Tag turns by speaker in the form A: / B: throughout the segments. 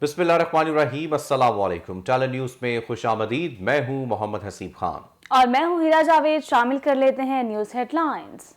A: बिस्मिल्लाहिर्रहमानिर्रहीम, अस्सलाम वालेकुम। टैलेंट न्यूज़ में खुशामदीद। मैं हूं मोहम्मद हसीब खान
B: और मैं हूं हीरा जावेद। शामिल कर लेते हैं न्यूज़ हेडलाइंस।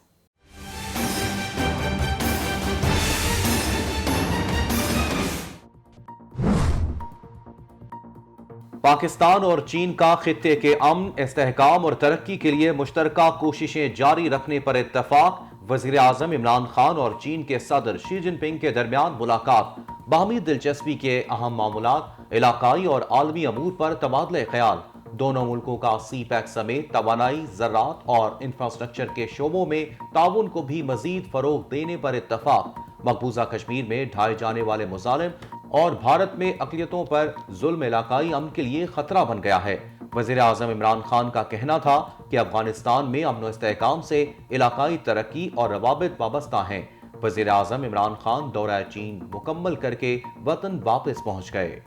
A: पाकिस्तान और चीन का खित्ते के अमन, इस्तेहकाम और तरक्की के लिए मुश्तरका कोशिशें जारी रखने पर इत्तफाक। वज़ीर आज़म इमरान खान और चीन के सदर शी जिनपिंग के दरमियान मुलाकात। बाहमी दिलचस्पी के अहम मामलात, इलाकाई और आलमी अमूर पर तबादले ख्याल। दोनों मुल्कों का सी पैक समेत तवानाई, ज़राअत और इंफ्रास्ट्रक्चर के शोबों में ताउन को भी मजीद फरोग देने पर इत्तफाक। मकबूजा कश्मीर में ढाए जाने वाले मुजालिम और भारत में अक़लियतों पर जुल्म इलाकाई अमन के लिए खतरा बन गया है। वज़ीर आज़म इमरान खान का कहना था कि अफगानिस्तान में अमन व इस्तेहकाम से इलाकाई तरक्की और रवाबित वाबस्ता हैं। वज़ीर आज़म इमरान खान दौरा चीन मुकम्मल करके वतन वापस पहुंच गए।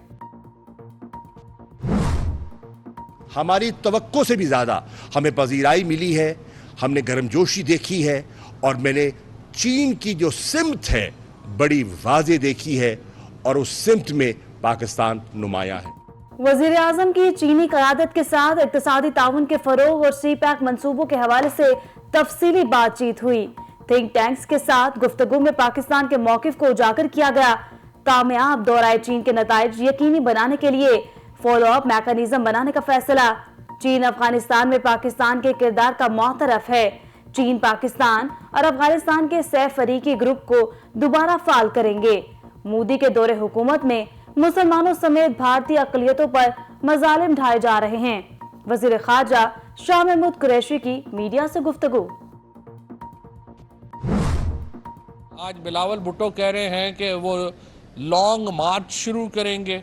C: हमारी तवक्को से भी ज्यादा हमें पजीराई मिली है, हमने गर्मजोशी देखी है और मैंने चीन की जो सिमत है बड़ी वाज़े देखी है और उस सिमत में पाकिस्तान नुमाया है।
B: वजीर आजम की चीनी क़यादत के साथ इक़्तिसादी ताउन के फरोग और सी पैक मंसूबों के हवाले से तफसीली बातचीत हुई। थिंक टैंक्स के साथ गुफ्तगू में पाकिस्तान के मौक़िफ़ को उजागर किया गया। कामयाब दौरा चीन के नताइज यकीनी बनाने के लिए फॉलो अप मैकेनिज्म बनाने का फैसला। चीन अफगानिस्तान में पाकिस्तान के किरदार का मुतरफ है। चीन पाकिस्तान और अफगानिस्तान के सह फरीकी ग्रुप को दोबारा फाल करेंगे। मोदी के दौरे हुकूमत में मुसलमानों समेत भारतीय अक़लियतों पर मजालिम ढाए जा रहे हैं। वज़ीर ख़ारजा शाह महमूद कुरैशी की मीडिया से गुफ्तगू।
D: आज बिलावल भुट्टो कह रहे हैं कि वो लॉन्ग मार्च शुरू करेंगे।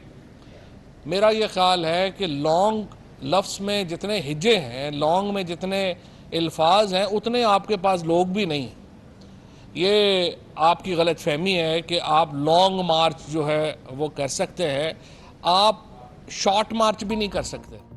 D: मेरा ये ख्याल है कि लॉन्ग लफ्ज़ में जितने हिज्जे हैं, लॉन्ग में जितने अल्फाज हैं, उतने आपके पास लोग भी नहीं। ये आपकी गलत फहमी है कि आप लॉन्ग मार्च जो है वो कर सकते हैं, आप शॉर्ट मार्च भी नहीं कर सकते।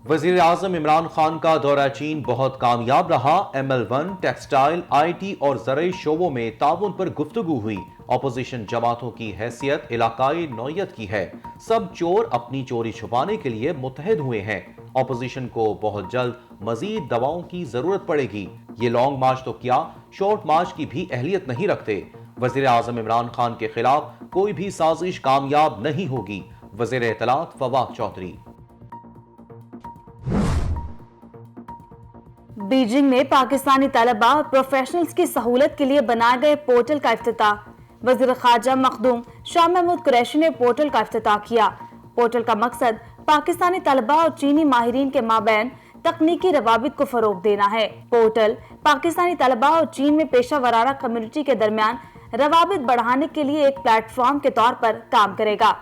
A: वज़ीर आज़म इमरान खान का दौरा चीन बहुत कामयाब रहा। ML1, टेक्सटाइल, IT और ज़राई शोबों में ताउन पर गुफ्तगू हुई। अपोजिशन जमातों की हैसियत इलाकाई नौयत की है। सब चोर अपनी चोरी छुपाने के लिए मुत्तहिद हुए हैं। अपोजिशन को बहुत जल्द मजीद दवाओं की जरूरत पड़ेगी। ये लॉन्ग मार्च तो क्या, शॉर्ट मार्च की भी अहलियत नहीं रखते। वज़ीर आज़म इमरान खान के खिलाफ कोई भी साजिश कामयाब नहीं होगी। वज़ीर इत्तलात फवाद चौधरी।
B: बीजिंग में पाकिस्तानी तलबा और प्रोफेशनल्स की सहूलत के लिए बनाए गए पोर्टल का इफ्तिताह। वज़ीर ख़ारजा मखदूम शाह महमूद कुरैशी ने पोर्टल का इफ्तिताह किया। पोर्टल का मकसद पाकिस्तानी तलबा और चीनी माहिरीन के माबैन तकनीकी रवाबित को फरोग देना है। पोर्टल पाकिस्तानी तलबा और चीन में पेशा वराना कम्युनिटी के दरमियान रवाबित बढ़ाने के लिए एक प्लेटफॉर्म के तौर पर काम करेगा।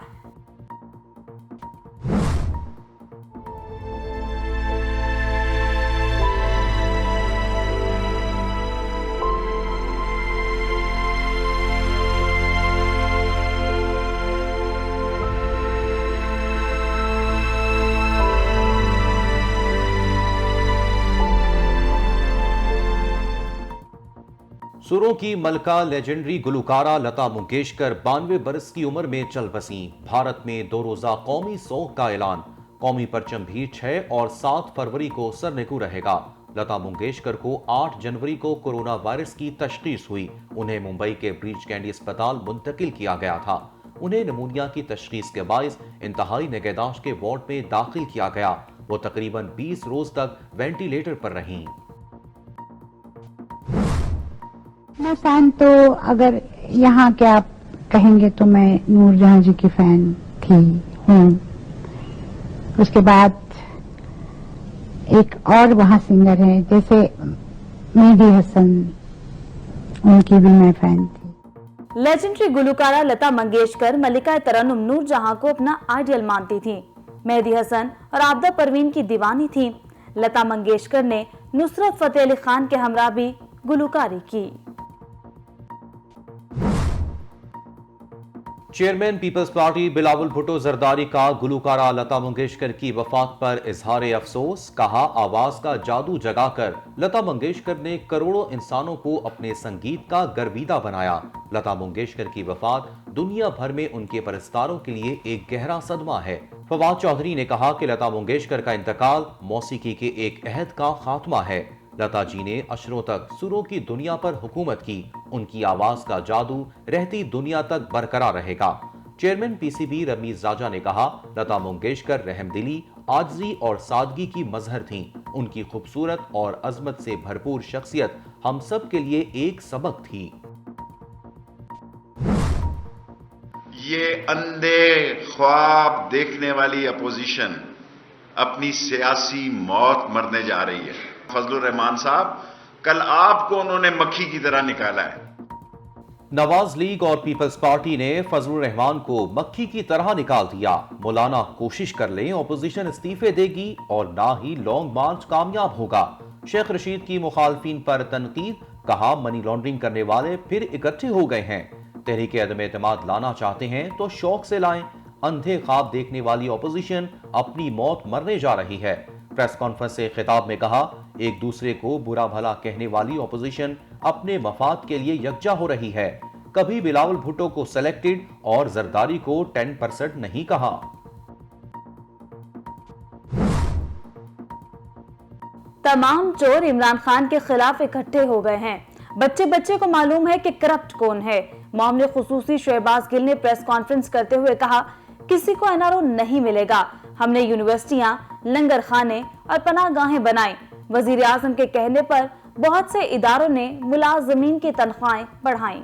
A: सुरों की मलका लेजेंडरी गुलकारा लता मंगेशकर 92 बरस की उम्र में चल बसी। भारत में 2 रोजा कौमी सोग का ऐलान। कौमी परचम भी 6 और 7 फरवरी को सरनेकू रहेगा। लता मंगेशकर को 8 जनवरी को कोरोना वायरस की तशखीस हुई। उन्हें मुंबई के ब्रीच कैंडी अस्पताल मुंतकिल किया गया था। उन्हें निमोनिया की तशखीस के बायस इंतहाई निगहदाश्त के वार्ड में दाखिल किया गया। वो तकरीबन 20 रोज तक वेंटिलेटर पर रहीं।
E: मैं फैन तो अगर यहाँ के आप कहेंगे तो मैं नूरजहां जी की फैन थी, हूँ। उसके बाद एक और वहाँ सिंगर हैं जैसे मेहदी हसन, उनकी भी मैं फैन थी।
B: लेजेंडरी गुलकारा लता मंगेशकर मलिका तरन्नुम नूरजहां को अपना आइडियल मानती थी। मेहदी हसन और आबदा परवीन की दीवानी थी। लता मंगेशकर ने नुसरत फतेह अली खान के हमरा भी गुलकारी की।
A: Chairman People's Party Bilawal Bhutto Zardari का गुलकारा लता मंगेशकर की वफात पर इजहार अफसोस। कहा, आवाज का जादू जगाकर लता मंगेशकर ने करोड़ों इंसानों को अपने संगीत का गर्विदा बनाया। लता मंगेशकर की वफात दुनिया भर में उनके परस्तारों के लिए एक गहरा सदमा है। फवाद चौधरी ने कहा कि लता मंगेशकर का इंतकाल मौसीकी के एक अहद का खात्मा है। लता जी ने अशरों तक सुरों की दुनिया पर हुकूमत की। उनकी आवाज का जादू रहती दुनिया तक बरकरार रहेगा। चेयरमैन पीसीबी रमीज राजा ने कहा, लता मंगेशकर रहमदिली, आजजी और सादगी की मजहर थीं। उनकी खूबसूरत और अजमत से भरपूर शख्सियत हम सब के लिए एक सबक थी।
F: ये अंधे ख्वाब देखने वाली अपोजिशन अपनी सियासी मौत मरने जा रही है। फजलुर रहमान साहब, कल आपको उन्होंने मक्खी की तरह निकाला है।
A: नवाज लीग और पीपल्स पार्टी ने फजलुर रहमान को मक्खी की तरह निकाल दिया। मौलाना कोशिश कर लें, ऑपोजिशन इस्तीफे देगी और ना ही लॉन्ग मार्च कामयाब होगा। शेख रशीद की मुखालफिन पर तनकीद, कहा मनी लॉन्ड्रिंग करने वाले फिर इकट्ठे हो गए हैं। तहरीक अदम एतमाद लाना चाहते हैं तो शौक से लाएं। अंधे ख्वाब देखने वाली ऑपोजिशन अपनी मौत मरने जा रही है। प्रेस कॉन्फ्रेंस से खिताब में कहा, एक दूसरे को बुरा भला कहने वाली ऑपोजिशन अपने मफाद के लिए यकजा हो रही है। कभी बिलावल भुट्टो को सिलेक्टेड और जरदारी को 10% नहीं कहा।
B: तमाम चोर इमरान खान के खिलाफ इकट्ठे हो गए हैं। बच्चे बच्चे को मालूम है कि करप्ट कौन है। मामले खुसूसी शहबाज गिल ने प्रेस कॉन्फ्रेंस करते हुए कहा, किसी को एनआरओ नहीं मिलेगा। हमने यूनिवर्सिटियां, लंगर खाने और पनाहगाहें बनाई। वजीर आजम के कहने पर बहुत से इदारों ने मुलाजमीन की तनख्वाहें बढ़ाई।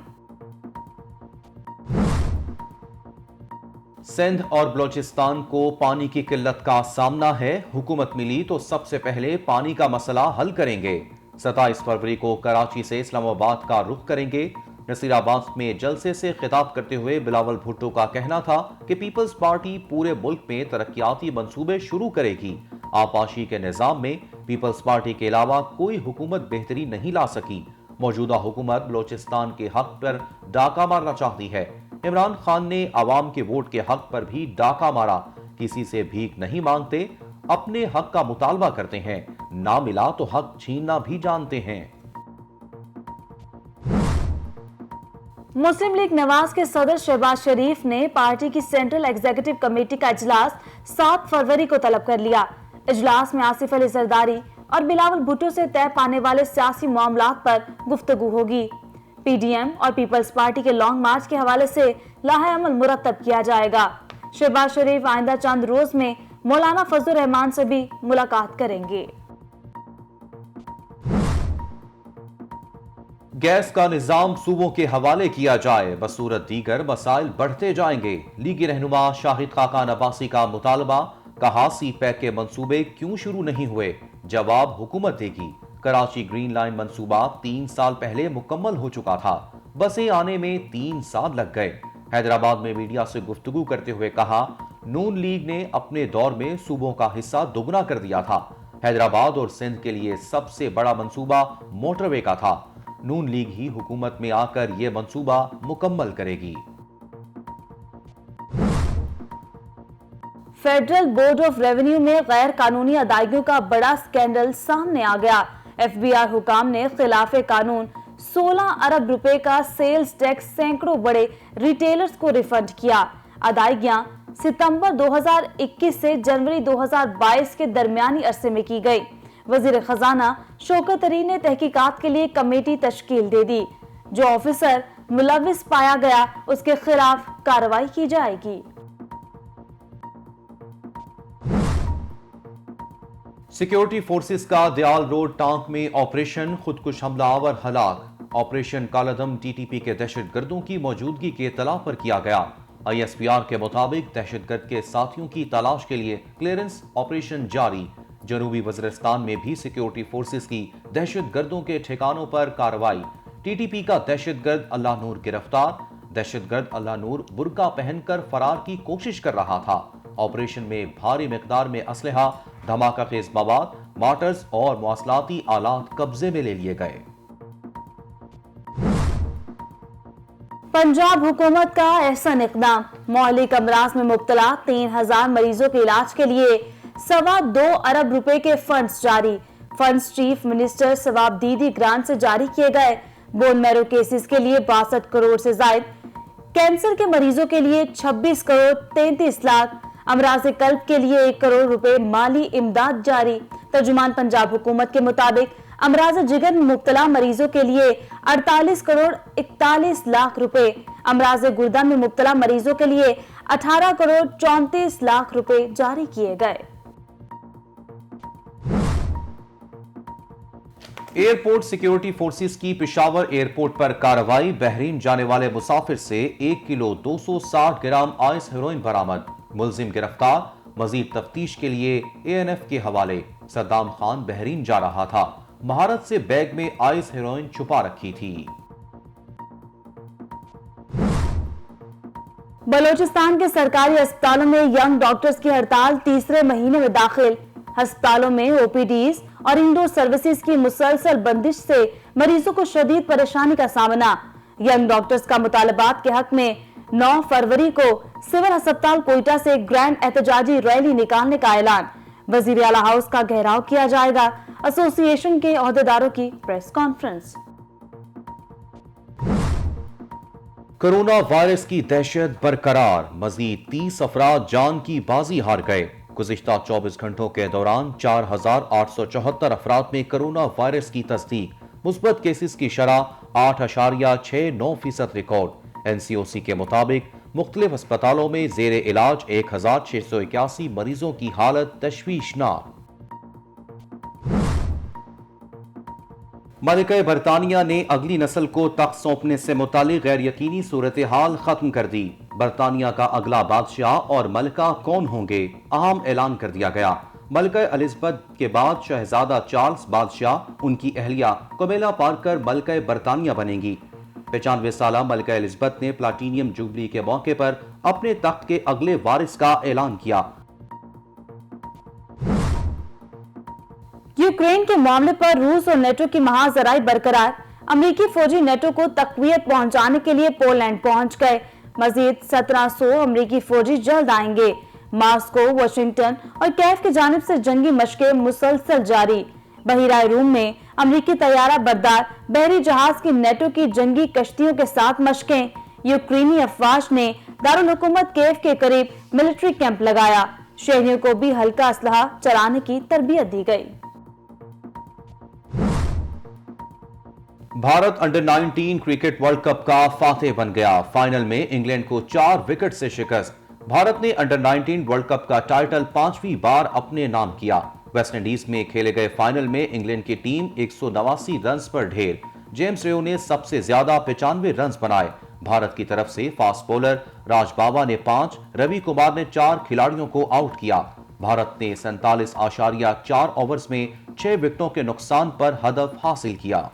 A: सिंध और बलोचिस्तान को पानी की किल्लत का सामना है। हुकूमत मिली तो सबसे पहले पानी का मसला हल करेंगे। 27 फरवरी को कराची से इस्लामाबाद का रुख करेंगे। नसीराबाद में जलसे से खिताब करते हुए बिलावल भुट्टो का कहना था कि पीपल्स पार्टी पूरे मुल्क में तरक्याती मंसूबे शुरू करेगी। आपाशी के निजाम में पीपल्स पार्टी के अलावा कोई हुकूमत बेहतरी नहीं ला सकी। मौजूदा हुकूमत बलोचिस्तान के हक पर डाका मारना चाहती है। इमरान खान ने आवाम के वोट के हक पर भी डाका मारा। किसी से भीख नहीं मांगते, अपने हक का मुतालबा करते हैं। ना मिला तो हक छीनना भी जानते हैं।
B: मुस्लिम लीग नवाज के सदर शहबाज शरीफ ने पार्टी की सेंट्रल एग्जीक्यूटिव कमेटी का इजलास 7 फरवरी को तलब कर लिया। इजलास में आसिफ अली जरदारी और बिलावल भुट्टो से तय पाने वाले सियासी मामलात पर गुफ्तगू होगी। पीडीएम और पीपल्स पार्टी के लॉन्ग मार्च के हवाले से लाहे अमल मुरतब किया जाएगा। शहबाज शरीफ आइंदा चंद रोज में मौलाना फजलुर रहमान से भी मुलाकात करेंगे।
A: गैस का निजाम सूबों के हवाले किया जाए, बसूरत दीगर मसाइल बढ़ते जाएंगे। लीगी रहनुमा शाहिद खाकान अब्बासी का मुतालबा, कहा सी पैक के मंसूबे क्यों शुरू नहीं हुए, जवाब हुकूमत देगी। कराची ग्रीन लाइन मंसूबा 3 साल पहले मुकम्मल हो चुका था, बसें आने में 3 साल लग गए। हैदराबाद में मीडिया से गुफ्तगू करते हुए कहा, नून लीग ने अपने दौर में सूबों का हिस्सा दोगुना कर दिया था। हैदराबाद और सिंध के लिए सबसे बड़ा मंसूबा मोटरवे का था। नून लीग ही हुकूमत में आकर यह मंसूबा मुकम्मल करेगी।
B: फेडरल बोर्ड ऑफ रेवेन्यू में गैर कानूनी अदायगियों का बड़ा स्कैंडल सामने आ गया। एफबीआर हुकाम ने खिलाफ कानून 16 अरब रुपए का सेल्स टैक्स सैकड़ों बड़े रिटेलर्स को रिफंड किया। अदायगियां सितंबर 2021 से जनवरी 2022 के दरमियानी अरसे में की गई। वजीर खजाना शौकत तरीन ने तहकीकात के लिए कमेटी तश्कील दे दी। जो ऑफिसर मुलविस पाया गया उसके खिलाफ कार्रवाई की जाएगी।
A: सिक्योरिटी फोर्सेस का दयाल रोड टांक में ऑपरेशन, खुदकुश हमलावर हलाक। ऑपरेशन कालादम टीटीपी के दहशतगर्दों की मौजूदगी के इत्तला पर किया गया। आईएसपीआर के मुताबिक दहशतगर्द के साथियों की तलाश के लिए क्लियरेंस ऑपरेशन जारी। जनूबी वज़ीरिस्तान में भी सिक्योरिटी फोर्सेस की दहशतगर्दों के ठिकानों पर कार्रवाई। टीटीपी का दहशतगर्द अल्लाह नूर गिरफ्तार। दहशतगर्द अल्लाह नूर बुर्का पहनकर फरार की कोशिश कर रहा था। ऑपरेशन में भारी मिकदार में असलहा, धमाका खेज मवाद, मार्टर्स और मवासलाती आलात कब्जे में ले लिए गए।
B: पंजाब हुकूमत का एहसन इक़दाम, मौलिक अमराज में मुब्तला 3000 मरीजों के इलाज के लिए 2.25 अरब रुपए के फंड्स जारी। फंड्स चीफ मिनिस्टर सवाब दीदी ग्रांट से जारी किए गए। बोन मैरो केसेस के लिए 62 करोड़ से जायद कैंसर के मरीजों के लिए 26 करोड़ 33 लाख, अमराज कल्ब के लिए 1 करोड़ रुपए माली इमदाद जारी। तर्जुमान पंजाब हुकूमत के मुताबिक अमराज जिगर में मुब्तला मरीजों के लिए 48 करोड़ 41 लाख रुपए, अमराज गुर्दा में मुब्तला मरीजों के लिए 18 करोड़ 34 लाख रुपए जारी किए गए।
A: एयरपोर्ट सिक्योरिटी फोर्सेस की पेशावर एयरपोर्ट पर कार्रवाई। बहरीन जाने वाले मुसाफिर से 1 किलो 260 ग्राम आइस हेरोइन बरामद। मुलजिम गिरफ्तार। मजीद तफ्तीश के लिए ANF के हवाले। सद्दाम खान बहरीन जा रहा था, महारत से बैग में आइस हेरोइन छुपा रखी थी।
B: बलोचिस्तान के सरकारी अस्पतालों में यंग डॉक्टर्स की हड़ताल तीसरे महीने में दाखिल। अस्पतालों में OPDs और इंडोर सर्विसेज की मुसलसल बंदिश से मरीजों को शदीद परेशानी का सामना। यंग डॉक्टर्स का मुतालबात के हक में 9 फरवरी को सिविल अस्पताल कोयटा से ग्रैंड एहतजाजी रैली निकालने का ऐलान। वजीर आला हाउस का घेराव किया जाएगा। एसोसिएशन के ओहदेदारों की प्रेस कॉन्फ्रेंस।
A: कोरोना वायरस की दहशत बरकरार। मजीद 30 अफराद जान की बाजी हार गए। गुज़िश्ता 24 घंटों के दौरान 4,874 अफराद में कोरोना वायरस की तस्दीक। मुस्बत केसेस की शरह 8.69% रिकॉर्ड। NCOC के मुताबिक मुख्तलिफ अस्पतालों में जेर इलाज 1,681 मरीजों की हालत तशवीशनाक। मलिका बरतानिया ने अगली नस्ल को तख्त सौंपने से मुतालिक गैर यकीनी सूरत हाल खत्म कर दी। बरतानिया का अगला बादशाह और मलिका कौन होंगे, अहम ऐलान कर दिया गया। मलिका एलिजबेथ के बाद शहजादा चार्ल्स बादशाह, उनकी अहलिया कमेला पार्कर मलिका बरतानिया बनेंगी। 95 साल मलिका एलिजबेथ ने प्लाटीनियम जुबली के मौके पर अपने तख्त के अगले वारिस का ऐलान किया।
B: यूक्रेन के मामले पर रूस और नेटो की महाजराई बरकरार। अमेरिकी फौजी नेटो को तकवीयत पहुंचाने के लिए पोलैंड पहुंच गए। मजीद 1700 अमेरिकी फौजी जल्द आएंगे। मास्को, वाशिंगटन और कैफ की जानिब से जंगी मशकें मुसलसल जारी। बहिराए रूम में अमेरिकी तैयारा बरदार बहरी जहाज की नेटो की जंगी कश्तियों के साथ मशकें। यूक्रेनी अफवाज ने दारुल हुकूमत कैफ के करीब मिलिट्री कैंप लगाया। शहरियों को भी हल्का असलहा चलाने की तरबियत दी गई।
A: Bharat under 19 cricket world cup का फातेह बन गया। फाइनल में इंग्लैंड को 4 विकेट से शिकस्त। भारत ने अंडर 19 वर्ल्ड कप का टाइटल 5वीं बार अपने नाम किया। वेस्ट इंडीज में खेले गए फाइनल में इंग्लैंड की टीम 189 रन पर ढेर। जेम्स रेयो ने सबसे ज्यादा 95 रन बनाए। भारत की तरफ से फास्ट बॉलर राज बाबा ने 5, रवि कुमार ने 4 खिलाड़ियों को आउट किया। भारत ने 47.4 ओवर्स में 6 विकेटों के नुकसान पर हदफ हासिल किया।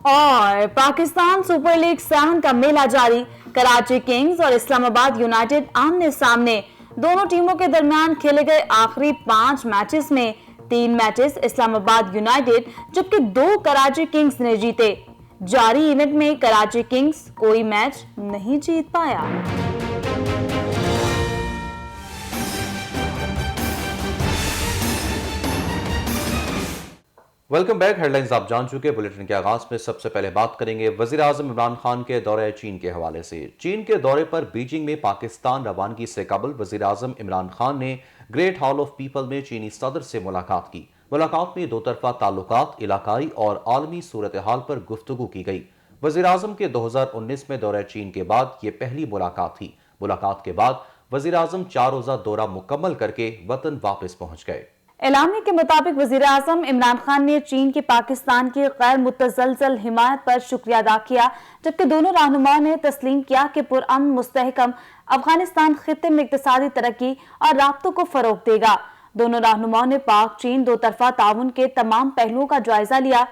B: और पाकिस्तान सुपर लीग 7 का मेला जारी। कराची किंग्स और इस्लामाबाद यूनाइटेड आमने सामने। दोनों टीमों के दरमियान खेले गए आखिरी 5 मैचेस में 3 मैचेस इस्लामाबाद यूनाइटेड जबकि 2 कराची किंग्स ने जीते। जारी इवेंट में कराची किंग्स कोई मैच नहीं जीत पाया।
A: Welcome back. हेडलाइंस आप जान चुके। बुलेटिन के आगाज में सबसे पहले बात करेंगे वजीर आजम इमरान खान के दौरे चीन के हवाले से। चीन के दौरे पर बीजिंग में पाकिस्तान रवानगी से कबल वजीर आजम इमरान खान ने ग्रेट हॉल ऑफ पीपल में चीनी सदर से मुलाकात की। मुलाकात में 2 तरफा ताल्लुकात, इलाकाई और आलमी सूरत हाल पर गुफ्तगू की गई। वजीर आजम के 2019 में दौरे चीन के बाद ये पहली मुलाकात थी। मुलाकात के बाद वजीर आजम 4 रोजा दौरा मुकम्मल करके वतन वापस पहुंच गए।
B: एलामी के मुताबिक वजीर आजम इमरान खान ने चीन की पाकिस्तान की गैर मुतसलसल हिमायत पर शुक्रिया अदा किया, जबकि दोनों रहनुमाओं ने तस्लीम किया कि पुरअमन मुस्तहकम अफगानिस्तान खित्ते में इक्तिसादी तरक्की और राब्तों को फरोग देगा। दोनों रहनुमाओं ने पाक चीन 2 तरफा ताउन के तमाम पहलुओं का जायजा लिया।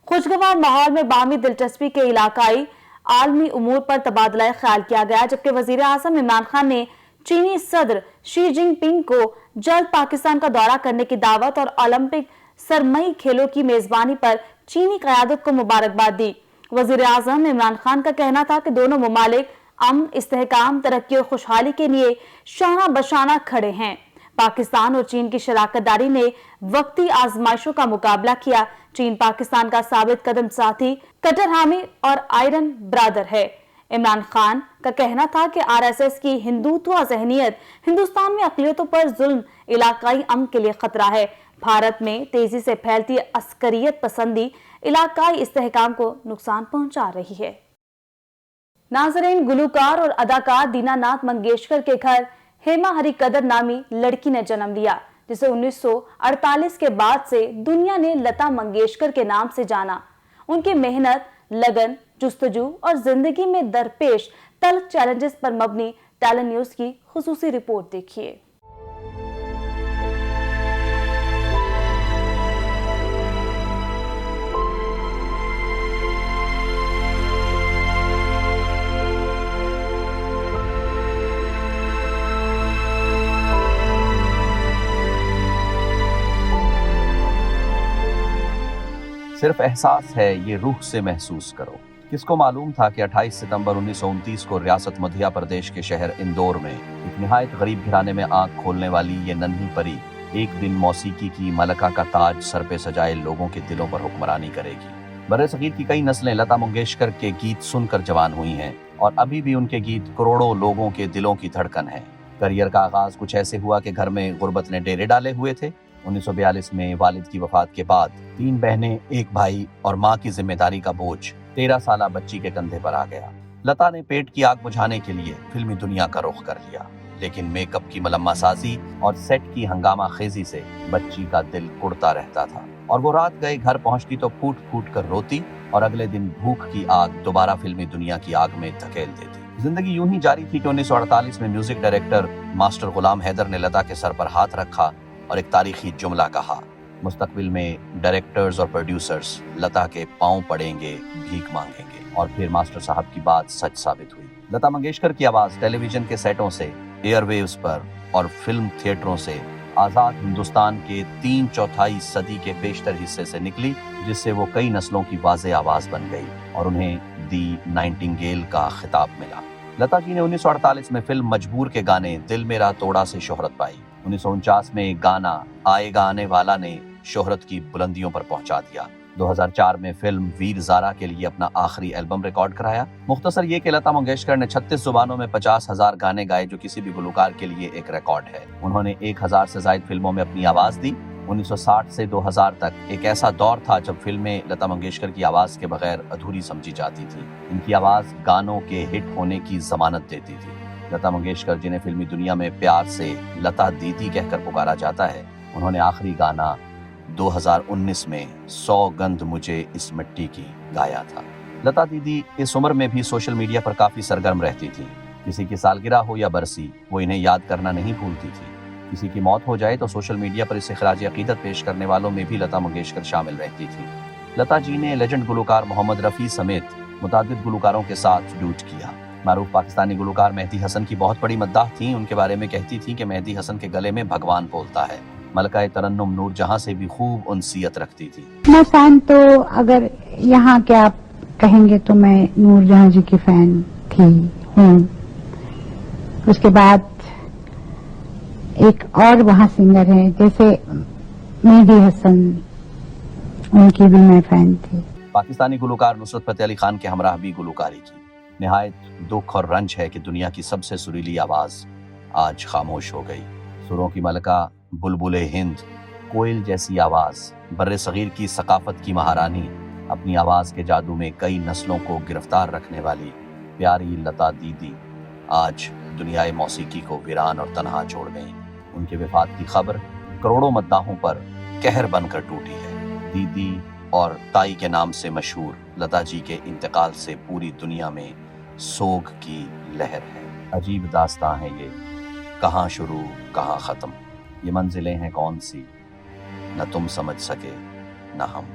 B: खुशगवार माहौल में बाहमी दिलचस्पी के इलाकाई आलमी उमूर पर तबादला ख्याल किया गया, जबकि वजीर आजम इमरान खान ने चीनी सदर शी जिनपिंग को जल्द पाकिस्तान का दौरा करने की दावत और ओलंपिक सरमई खेलों की मेजबानी पर चीनी क़यादत को मुबारकबाद दी। वजीर आजम इमरान खान का कहना था कि दोनों मुमालिक अमन, इस्तेहकाम, तरक्की और खुशहाली के लिए शाना बशाना खड़े हैं। पाकिस्तान और चीन की शराकत दारी ने वक्ती आजमाइशों का मुकाबला किया। चीन पाकिस्तान का साबित कदम साथी, कट्टर हामी और आयरन ब्रदर है। इमरान खान का कहना था कि आरएसएस की हिंदुत्व ज़हनियत हिंदुस्तान में अक़लियतों पर जुल्म इलाकाई अमन के लिए खतरा है। भारत में तेजी से फैलती अस्करियत पसंदी इलाकाई इस्तेहकाम को नुकसान पहुंचा रही है। नाज़रीन, गुलूकार और अदाकार दीनानाथ मंगेशकर के घर हेमा हरिकदर नामी लड़की ने जन्म लिया, जिसे 1948 के बाद से दुनिया ने लता मंगेशकर के नाम से जाना। उनकी मेहनत, लगन, जुस्तजू और जिंदगी में दरपेश तल्ख चैलेंजेस पर मबनी टैलेंट न्यूज की खुसूसी रिपोर्ट देखिए।
G: सिर्फ एहसास है ये रूह से महसूस करो। किसको मालूम था कि 28 सितंबर 1929 को रियासत मध्य प्रदेश के शहर इंदौर में एक निहायत गरीब घराने में आंख खोलने वाली ये नन्ही परी एक दिन मौसीकी की मलका का ताज सर पे सजाए लोगों के दिलों पर हुक्मरानी करेगी। बर्रे-सगीर की कई नस्लें लता मंगेशकर के गीत सुनकर जवान हुई हैं और अभी भी उनके गीत करोड़ों लोगों के दिलों की धड़कन है। करियर का आगाज कुछ ऐसे हुआ कि घर में गुर्बत ने डेरे डाले हुए थे। 1942 में वालिद की वफात के बाद 3 बहनें, 1 भाई और मां की जिम्मेदारी का बोझ 13 साला बच्ची के कंधे पर आ गया। लता ने पेट की आग बुझाने के लिए फिल्मी दुनिया का रुख कर लिया, लेकिन मेकअप की मलम्मासाजी और सेट की हंगामा खेजी से बच्ची का दिल कुड़ता रहता था और वो रात गए घर पहुंचती तो फूट फूट कर रोती और अगले दिन भूख की आग दोबारा फिल्मी दुनिया की आग में धकेल देती। जिंदगी यूं ही जारी थी कि 1948 में म्यूजिक डायरेक्टर मास्टर गुलाम हैदर ने लता के सर पर हाथ रखा और एक तारीखी जुमला कहा, मुस्तकबिल में डायरेक्टर्स और प्रोड्यूसर्स लता के पांव पड़ेंगे, भीख मांगेंगे। और फिर मास्टर साहब की बात सच साबित हुई। लता मंगेशकर की आवाज टेलीविजन के सेटों से, एयरवेव्स पर और फिल्म थिएटरों से आजाद हिंदुस्तान के 3/4 सदी के बेशतर हिस्से से निकली, जिससे वो कई नस्लों की वाज़े आवाज बन गई और उन्हें दी नाइटिंगेल का खिताब मिला। लता जी ने 1948 में फिल्म मजबूर के गाने दिल मेरा तोड़ा से शोहरत पाई। 1949 में गाना आएगा आने वाला ने शोहरत की बुलंदियों पर पहुंचा दिया। 2004 में फिल्म वीर ज़ारा के लिए अपना आखिरी एल्बम रिकॉर्ड कराया। मुख्तसर ये कि लता मंगेशकर ने 36 जुबानों में 50,000 गाने गाए, जो किसी भी गुलकार के लिए एक रिकॉर्ड है। उन्होंने 1000 से ज्यादा फिल्मों में अपनी आवाज दी। 1960 से 2000 तक एक ऐसा दौर था जब फिल्में लता मंगेशकर की आवाज के बगैर अधूरी समझी जाती थी। इनकी आवाज गानों के हिट होने की जमानत देती थी। लता मंगेशकर, जिन्हें फिल्मी दुनिया में प्यार से लता दीदी कहकर पुकारा जाता है, उन्होंने आखिरी गाना 2019 में 100 गंध मुझे इस मिट्टी की गाया था। लता दीदी इस उम्र में भी सोशल मीडिया पर काफी सरगर्म रहती थी। किसी की सालगिरह हो या बरसी, वो इन्हें याद करना नहीं भूलती थी। किसी की मौत हो जाए तो सोशल मीडिया पर इसे खराज अकीदत पेश करने वालों में भी लता मंगेशकर शामिल रहती थी। लता जी ने लेजेंड गुलकार मोहम्मद रफ़ी समेत मुतादिद गुलकारों के साथ डूट किया। मारूफ पाकिस्तानी गुलकार मेहदी हसन की बहुत बड़ी मद्दाह थी। उनके बारे में कहती थी कि मेहदी हसन के गले में भगवान बोलता है। मलका तरन्नुम नूर जहां से भी खूब उनसियत रखती थी।
E: मैं फैन तो अगर यहाँ के आप कहेंगे तो मैं नूर जहां जी की फैन थी, हूँ। उसके बाद एक और वहाँ सिंगर है जैसे मेहदी हसन, उनकी भी मैं फैन थी।
G: पाकिस्तानी गुलकार नुसरत फतेह अली खान के हमराह भी गुलकारी की। निहायत दुख और रंज है कि दुनिया की सबसे सुरीली आवाज आज खामोश हो गई। सुरों की मलका, बुलबुले हिंद, कोयल जैसी आवाज, बर्रे सगीर की सकाफत की महारानी, अपनी आवाज के जादू में कई नस्लों को गिरफ्तार रखने वाली प्यारी लता दीदी आज दुनियाए मौसीकी को वीरान और तनहा छोड़ गई। उनके वफात की खबर करोड़ों मद्दाहों पर कहर बनकर टूटी है। दीदी और ताई के नाम से मशहूर लता जी के इंतकाल से पूरी दुनिया में सोग की लहर है। अजीब दास्तां है ये, कहाँ शुरू कहाँ खत्म, ये मंजिलें हैं कौन सी, न तुम समझ सके न हम।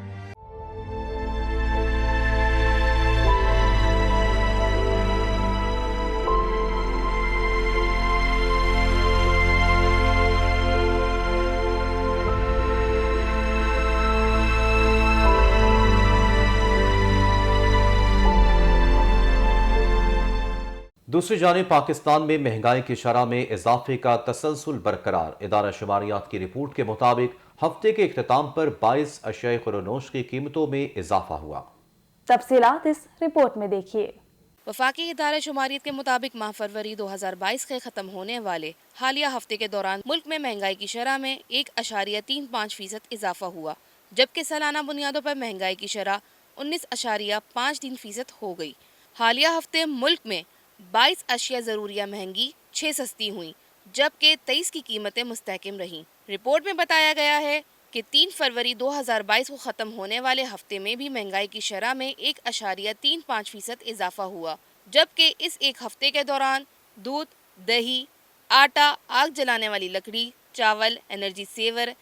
A: दूसरी जानिब पाकिस्तान में महंगाई की शरह में इजाफे का तसलसल बरकरार। इदारा शुमारियात की रिपोर्ट के मुताबिक हफ्ते के इख्तिताम पर 22 अशिया खुरोनोश की कीमतों में इजाफा हुआ।
B: तफसीलात इस रिपोर्ट में देखिए।
H: वफाकी इदारे शुमारियत के मुताबिक माह फरवरी 2022 के ख़त्म होने वाले हालिया हफ्ते के दौरान मुल्क में महंगाई की शरह में 1.35% इजाफा हुआ, जबकि सालाना बुनियादों पर महंगाई की शरह 19.53% हो गई। हालिया हफ्ते मुल्क में 22 अशिया ज़रूरिया महंगी 6 सस्ती हुई, जबकि 23 की कीमतें मुस्तहकम रहीं। रिपोर्ट में बताया गया है कि 3 फरवरी 2022 को ख़त्म होने वाले हफ्ते में भी महंगाई की शरह में 1.35% इजाफा हुआ, जबकि इस एक हफ्ते के दौरान दूध, दही, आटा, आग जलाने वाली लकड़ी, चावल, एनर्जी सेवर,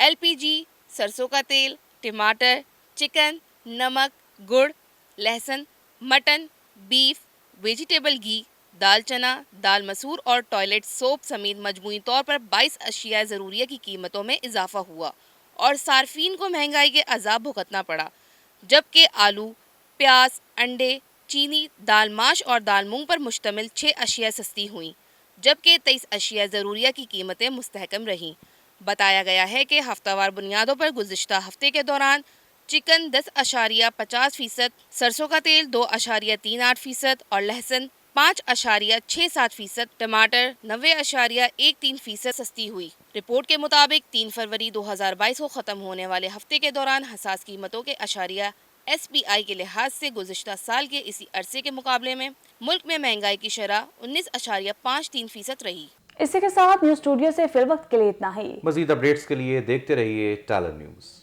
H: LPG, सरसों का तेल, टमाटर, चिकन, नमक, गुड़, लहसुन, मटन, बीफ, वेजिटेबल घी, दाल चना, दाल मसूर और टॉयलेट सोप समेत मजमूई तौर पर 22 अशिया ज़रूरिया की कीमतों में इजाफा हुआ और सार्फिन को महंगाई के अजाब भुगतना पड़ा, जबकि आलू, प्याज, अंडे, चीनी, दाल माश और दाल मूंग पर मुश्तमिल 6 अशिया सस्ती हुई, जबकि 23 अशिया ज़रूरिया की कीमतें मुस्तहकम रहीं। बताया गया है कि हफ्तावार बुनियादों पर गुज़िश्ता हफ्ते के दौरान चिकन 10.50%, सरसों का तेल 2.38% और लहसुन 5.67%, टमाटर 90.13% सस्ती हुई। रिपोर्ट के मुताबिक 3 फरवरी 2022 को ख़त्म होने वाले हफ्ते के दौरान हसास कीमतों के अशारिया SPI के लिहाज से गुज़िश्ता साल के इसी अरसे के मुकाबले में मुल्क में महंगाई की शरह 19.53% रही।
B: इसी के साथ न्यूज़ स्टूडियो से फिल वक्त के लिए इतना ही।
A: मज़ीद अपडेट्स के लिए देखते रहिए टैलेंट न्यूज़।